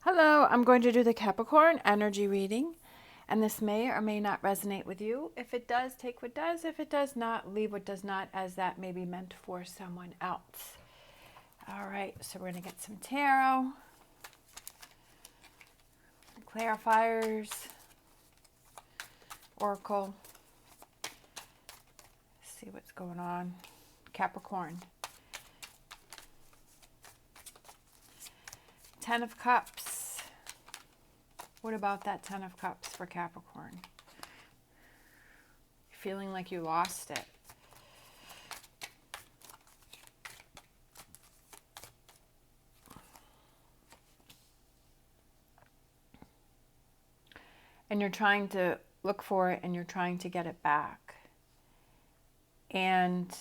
Hello, I'm going to do the Capricorn energy reading, and this may or may not resonate with you. If it does, take what does. If it does not, leave what does not, as that may be meant for someone else. All right, so we're going to get some tarot, clarifiers, oracle. See what's going on. Capricorn. 10 of Cups. What about that 10 of Cups for Capricorn? Feeling like you lost it. And you're trying to look for it and you're trying to get it back. And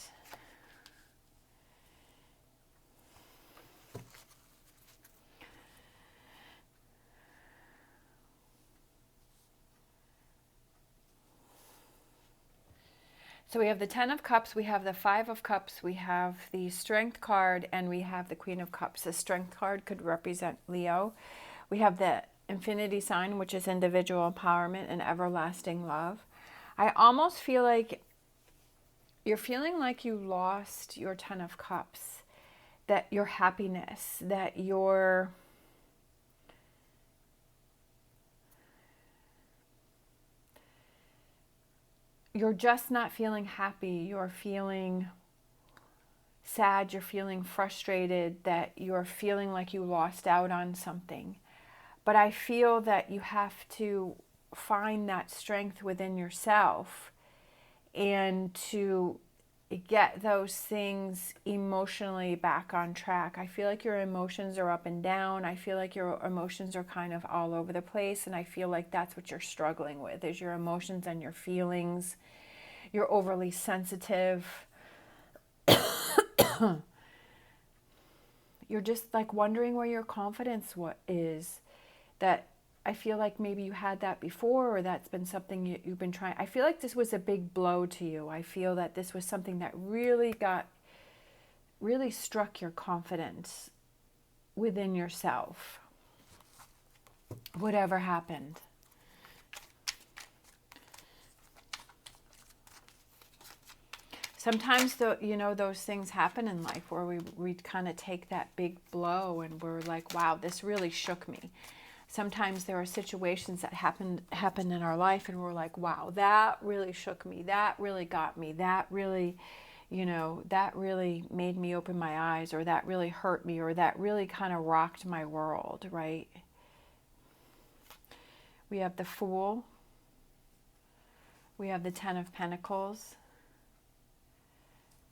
so we have the 10 of Cups, we have the 5 of Cups, we have the Strength card, and we have the Queen of Cups. The Strength card could represent Leo. We have the Infinity sign, which is individual empowerment and everlasting love. I almost feel like you're feeling like you lost your 10 of Cups, that your happiness, that you're just not feeling happy. You're feeling sad. You're feeling frustrated, that you're feeling like you lost out on something. But I feel that you have to find that strength within yourself and to get those things emotionally back on track. I feel like your emotions are up and down. I feel like your emotions are kind of all over the place, and I feel like that's what you're struggling with, is your emotions and your feelings. You're overly sensitive. You're just like wondering where your confidence is. That I feel like maybe you had that before, or that's been something you've been trying. I feel like this was a big blow to you. I feel that this was something that really struck your confidence within yourself. Whatever happened. Sometimes those things happen in life where we kind of take that big blow and we're like, wow, this really shook me. Sometimes there are situations that happen in our life and we're like, wow, that really shook me. That really got me. That really, that really made me open my eyes, or that really hurt me, or that really kind of rocked my world, right? We have the Fool. We have the 10 of Pentacles.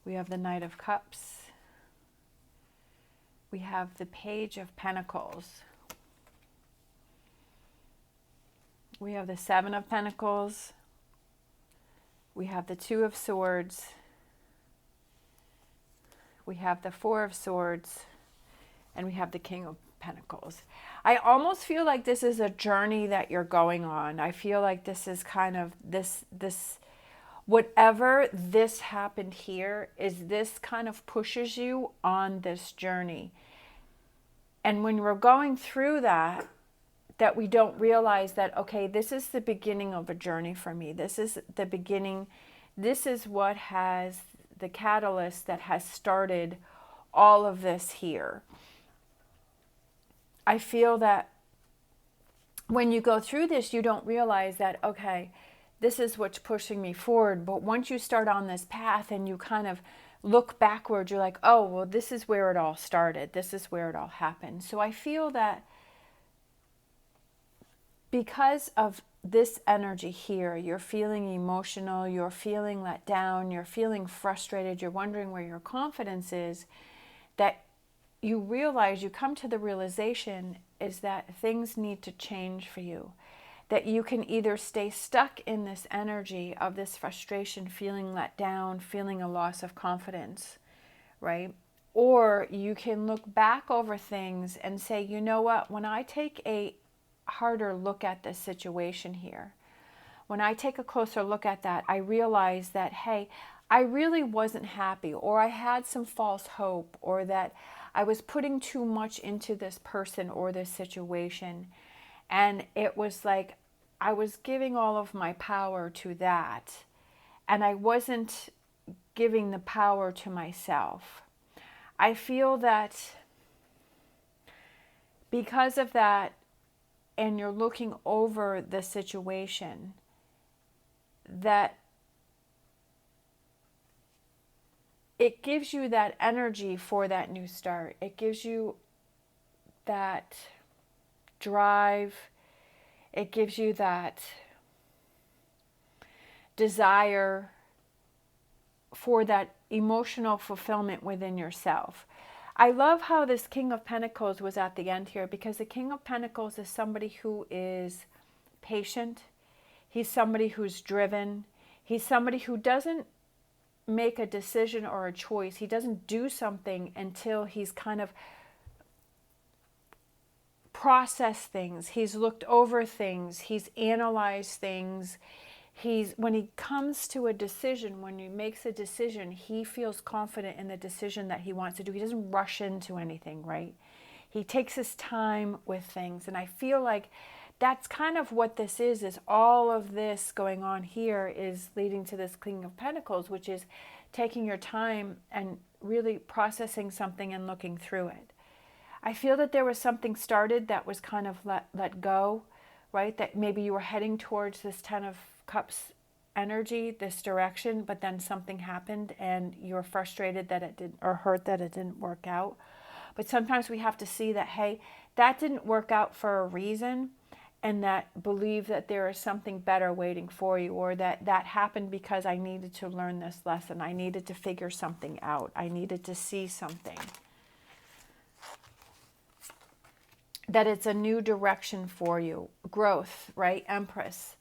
We have the Knight of Cups. We have the Page of Pentacles. We have the 7 of Pentacles. We have the 2 of Swords. We have the 4 of Swords. And we have the King of Pentacles. I almost feel like this is a journey that you're going on. I feel like this is kind of this whatever this happened here is this kind of pushes you on this journey. And when we're going through that we don't realize that, okay, this is the beginning of a journey for me. This is the beginning. This is what has the catalyst that has started all of this here. I feel that when you go through this, you don't realize that, okay, this is what's pushing me forward. But once you start on this path and you kind of look backward, you're like, oh, well, this is where it all started. This is where it all happened. So I feel that because of this energy here, you're feeling emotional, you're feeling let down, you're feeling frustrated, you're wondering where your confidence is, that you realize, you come to the realization is that things need to change for you. That you can either stay stuck in this energy of this frustration, feeling let down, feeling a loss of confidence, right? Or you can look back over things and say, you know what, when I take a harder look at this situation here, when I take a closer look at that, I realize that, hey, I really wasn't happy, or I had some false hope, or that I was putting too much into this person or this situation. And it was like I was giving all of my power to that. And I wasn't giving the power to myself. I feel that because of that, and you're looking over the situation, that it gives you that energy for that new start. It gives you that drive. It gives you that desire for that emotional fulfillment within yourself. I love how this King of Pentacles was at the end here, because the King of Pentacles is somebody who is patient. He's somebody who's driven. He's somebody who doesn't make a decision or a choice. He doesn't do something until he's kind of processed things. He's looked over things. He's analyzed things. When he comes to a decision, when he makes a decision, he feels confident in the decision that he wants to do. He doesn't rush into anything, right? He takes his time with things. And I feel like that's kind of what this is all of this going on here is leading to this King of Pentacles, which is taking your time and really processing something and looking through it. I feel that there was something started that was kind of let go, right? That maybe you were heading towards this Ten of Cups energy, this direction, but then something happened and you're frustrated that it didn't, or hurt that it didn't work out. But sometimes we have to see that, hey, that didn't work out for a reason, and that believe that there is something better waiting for you, or that happened because I needed to learn this lesson. I needed to figure something out. I needed to see something. That it's a new direction for you. Growth, right? Empress.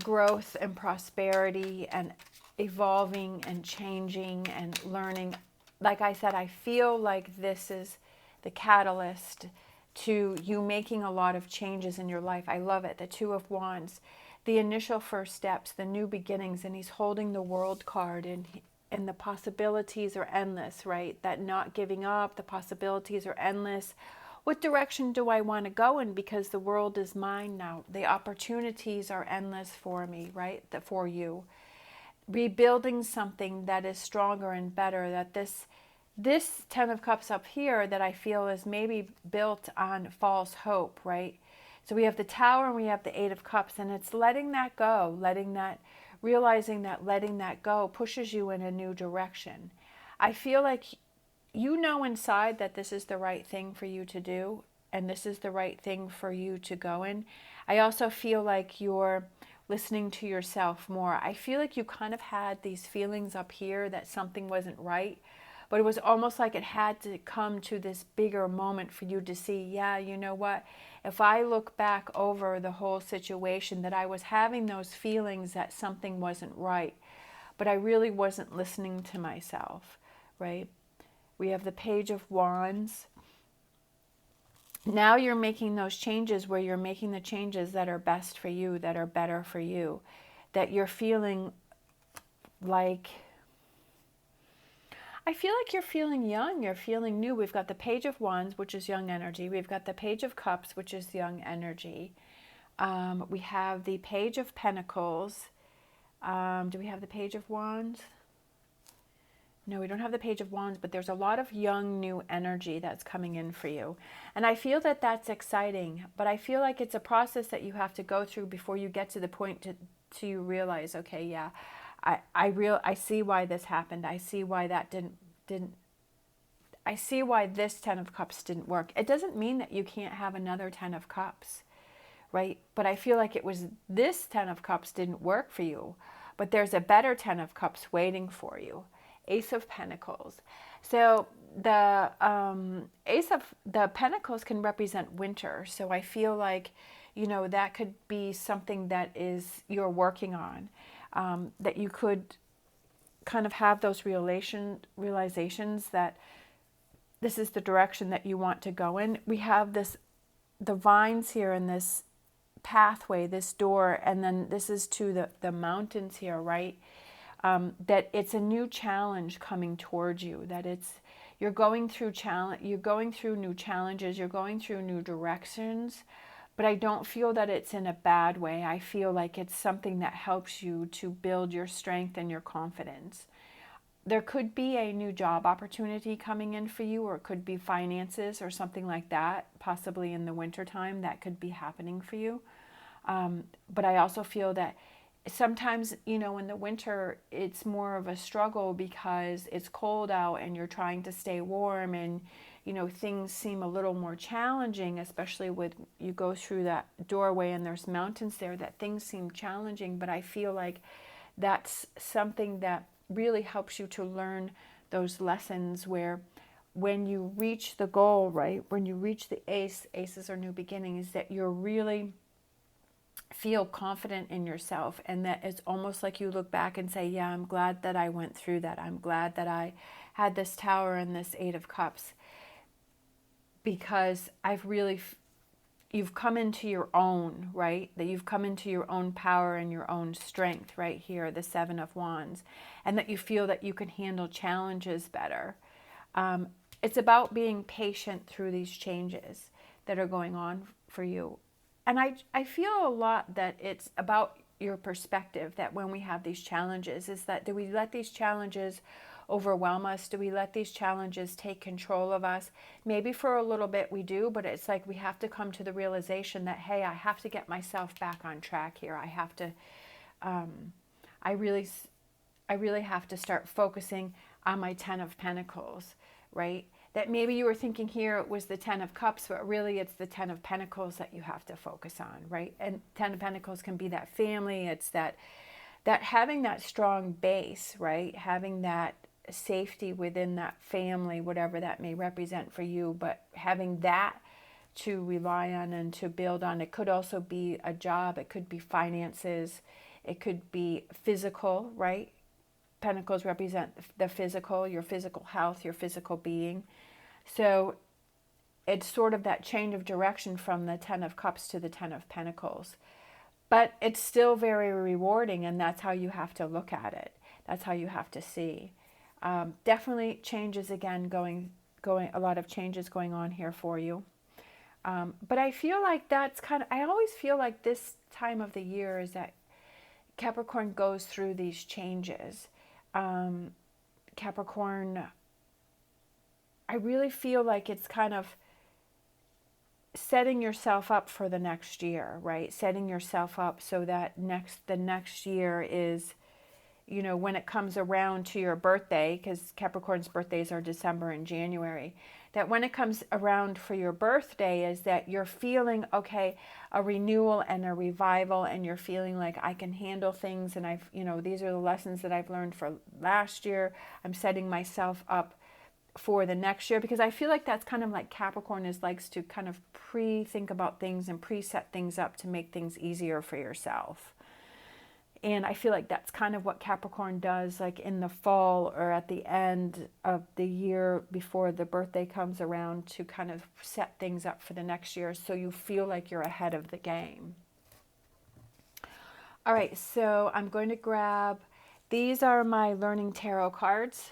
Growth and prosperity and evolving and changing and learning. Like I said, I feel like this is the catalyst to you making a lot of changes in your life. I love it. The Two of Wands, the initial first steps, the new beginnings, and he's holding the World card, and the possibilities are endless, right? That not giving up, the possibilities are endless. What direction do I want to go in? Because the world is mine now. The opportunities are endless for me, right? For you. Rebuilding something that is stronger and better. That this Ten of Cups up here that I feel is maybe built on false hope, right? So we have the Tower and we have the Eight of Cups, and it's letting that go, realizing that letting that go pushes you in a new direction. I feel like you know inside that this is the right thing for you to do, and this is the right thing for you to go in. I also feel like you're listening to yourself more. I feel like you kind of had these feelings up here that something wasn't right, but it was almost like it had to come to this bigger moment for you to see, yeah, you know what? If I look back over the whole situation, that I was having those feelings that something wasn't right, but I really wasn't listening to myself, right? We have the Page of Wands. Now you're making those changes where you're making the changes that are best for you, that are better for you, that you're feeling like, I feel like you're feeling young, you're feeling new. We've got the Page of Wands, which is young energy. We've got the Page of Cups, which is young energy. We have the Page of Pentacles. Do we have the Page of Wands? No, we don't have the Page of Wands, but there's a lot of young, new energy that's coming in for you. And I feel that that's exciting, but I feel like it's a process that you have to go through before you get to the point to realize, okay, yeah, I see why this happened. I see why that didn't I see why this Ten of Cups didn't work. It doesn't mean that you can't have another Ten of Cups, right? But I feel like it was this Ten of Cups didn't work for you, but there's a better Ten of Cups waiting for you. Ace of Pentacles. So the Ace of the Pentacles can represent winter. So I feel like, you know, that could be something that is you're working on, that you could kind of have those realizations that this is the direction that you want to go in. We have the vines here in this pathway, this door, and then this is to the mountains here, right? That it's a new challenge coming towards you, that You're going through you're going through new challenges, you're going through new directions, but I don't feel that it's in a bad way. I feel like it's something that helps you to build your strength and your confidence. There could be a new job opportunity coming in for you, or it could be finances or something like that, possibly in the wintertime that could be happening for you. But I also feel that sometimes, you know, in the winter, it's more of a struggle because it's cold out and you're trying to stay warm, and, you know, things seem a little more challenging, especially with you go through that doorway and there's mountains there, that things seem challenging. But I feel like that's something that really helps you to learn those lessons where when you reach the goal, right, when you reach the aces are new beginnings, that you're really feel confident in yourself, and that it's almost like you look back and say, yeah, I'm glad that I went through that. I'm glad that I had this Tower and this Eight of Cups, because you've come into your own, right? That you've come into your own power and your own strength right here, the Seven of Wands, and that you feel that you can handle challenges better. It's about being patient through these changes that are going on for you. And I feel a lot that it's about your perspective, that when we have these challenges, is that do we let these challenges overwhelm us? Do we let these challenges take control of us? Maybe for a little bit we do, but it's like we have to come to the realization that, hey, I have to get myself back on track here. I have to, I really have to start focusing on my Ten of Pentacles, right? That maybe you were thinking here it was the Ten of Cups, but really it's the Ten of Pentacles that you have to focus on, right? And Ten of Pentacles can be that family. It's that having that strong base, right? Having that safety within that family, whatever that may represent for you, but having that to rely on and to build on. It could also be a job. It could be finances. It could be physical, right? Pentacles represent the physical, your physical health, your physical being. So it's sort of that change of direction from the Ten of Cups to the Ten of Pentacles. But it's still very rewarding, and that's how you have to look at it. That's how you have to see. Definitely changes again, going a lot of changes going on here for you. But I feel like that's I always feel like this time of the year is that Capricorn goes through these changes. Capricorn, I really feel like it's kind of setting yourself up for the next year, right? Setting yourself up so that the next year is, you know, when it comes around to your birthday, because Capricorn's birthdays are December and January, that when it comes around for your birthday is that you're feeling, okay, a renewal and a revival, and you're feeling like I can handle things, and these are the lessons that I've learned for last year. I'm setting myself up for the next year, because I feel like that's kind of like Capricorn likes to kind of think about things and set things up to make things easier for yourself. And I feel like that's kind of what Capricorn does, like in the fall or at the end of the year before the birthday comes around, to kind of set things up for the next year so you feel like you're ahead of the game. All right, so I'm going to grab, these are my Learning Tarot cards.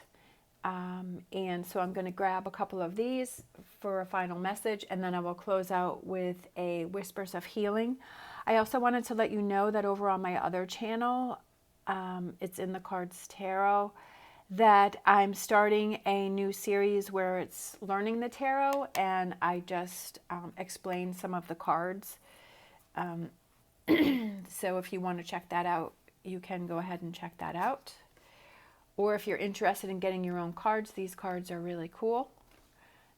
And so I'm going to grab a couple of these for a final message, and then I will close out with a Whispers of Healing. I also wanted to let you know that over on my other channel, it's In the Cards Tarot, that I'm starting a new series where it's learning the tarot, and I just explain some of the cards. So if you want to check that out, you can go ahead and check that out. Or if you're interested in getting your own cards, these cards are really cool.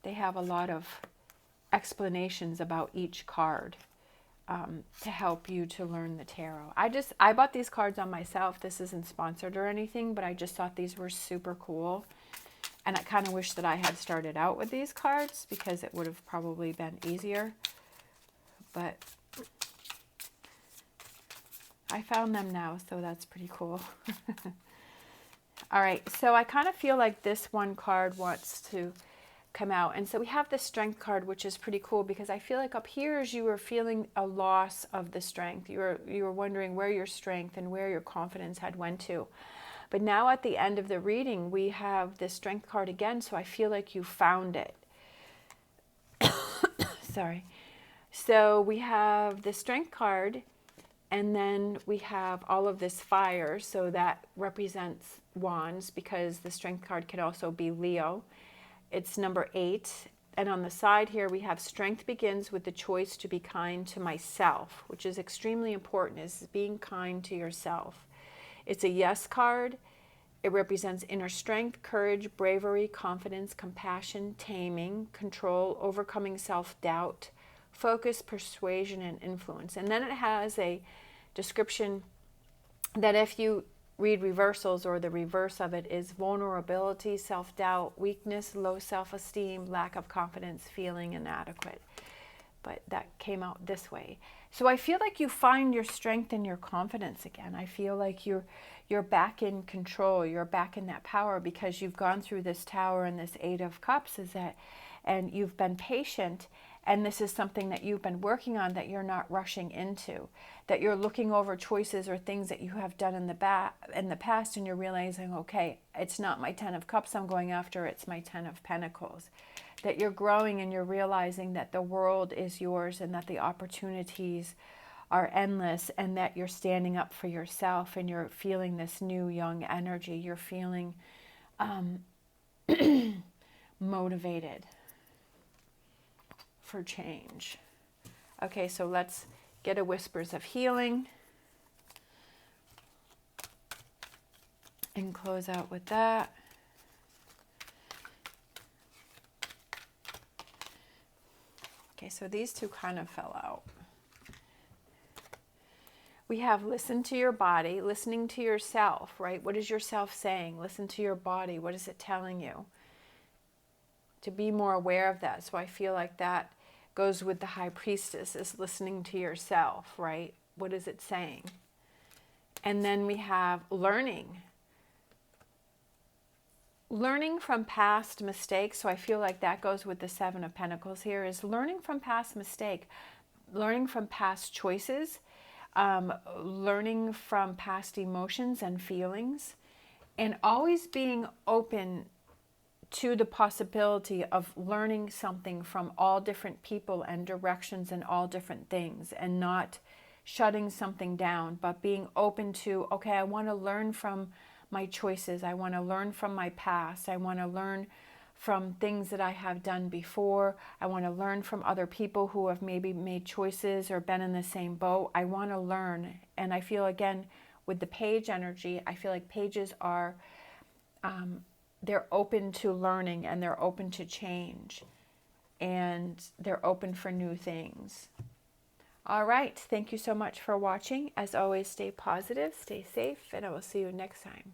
They have a lot of explanations about each card to help you to learn the tarot. I bought these cards on myself. This isn't sponsored or anything, but I just thought these were super cool. And I kind of wish that I had started out with these cards, because it would have probably been easier. But I found them now, so that's pretty cool. All right, so I kind of feel like this one card wants to come out. And so we have the Strength card, which is pretty cool, because I feel like up here as you were feeling a loss of the strength. You were wondering where your strength and where your confidence had went to. But now at the end of the reading, we have the Strength card again, so I feel like you found it. Sorry. So we have the Strength card, and then we have all of this fire, so that represents wands, because the Strength card could also be Leo. It's number 8. And on the side here, we have strength begins with the choice to be kind to myself, which is extremely important, is being kind to yourself. It's a yes card. It represents inner strength, courage, bravery, confidence, compassion, taming, control, overcoming self-doubt, focus, persuasion, and influence. And then it has a description that if you read reversals, or the reverse of it is vulnerability, self-doubt, weakness, low self-esteem, lack of confidence, feeling inadequate. But that came out this way. So I feel like you find your strength and your confidence again. I feel like you're back in control. You're back in that power, because you've gone through this Tower and this 8 of Cups, and you've been patient. And this is something that you've been working on, that you're not rushing into, that you're looking over choices or things that you have done in the past, and you're realizing, okay, it's not my 10 of Cups I'm going after, it's my 10 of Pentacles. That you're growing and you're realizing that the world is yours, and that the opportunities are endless, and that you're standing up for yourself, and you're feeling this new young energy. You're feeling motivated for change. Okay, so let's get a Whispers of Healing and close out with that. Okay, so these two kind of fell out. We have listen to your body, listening to yourself, right? What is yourself saying? Listen to your body. What is it telling you? To be more aware of that. So I feel like that goes with the High Priestess, is listening to yourself, right? What is it saying? And then we have learning. Learning from past mistakes. So I feel like that goes with the 7 of Pentacles here, is learning from past mistake, learning from past choices, learning from past emotions and feelings, and always being open to the possibility of learning something from all different people and directions and all different things, and not shutting something down, but being open to, okay, I want to learn from my choices. I want to learn from my past. I want to learn from things that I have done before. I want to learn from other people who have maybe made choices or been in the same boat. I want to learn. And I feel, again, with the Page energy, I feel like pages are they're open to learning, and they're open to change, and they're open for new things. All right. Thank you so much for watching. As always, stay positive, stay safe, and I will see you next time.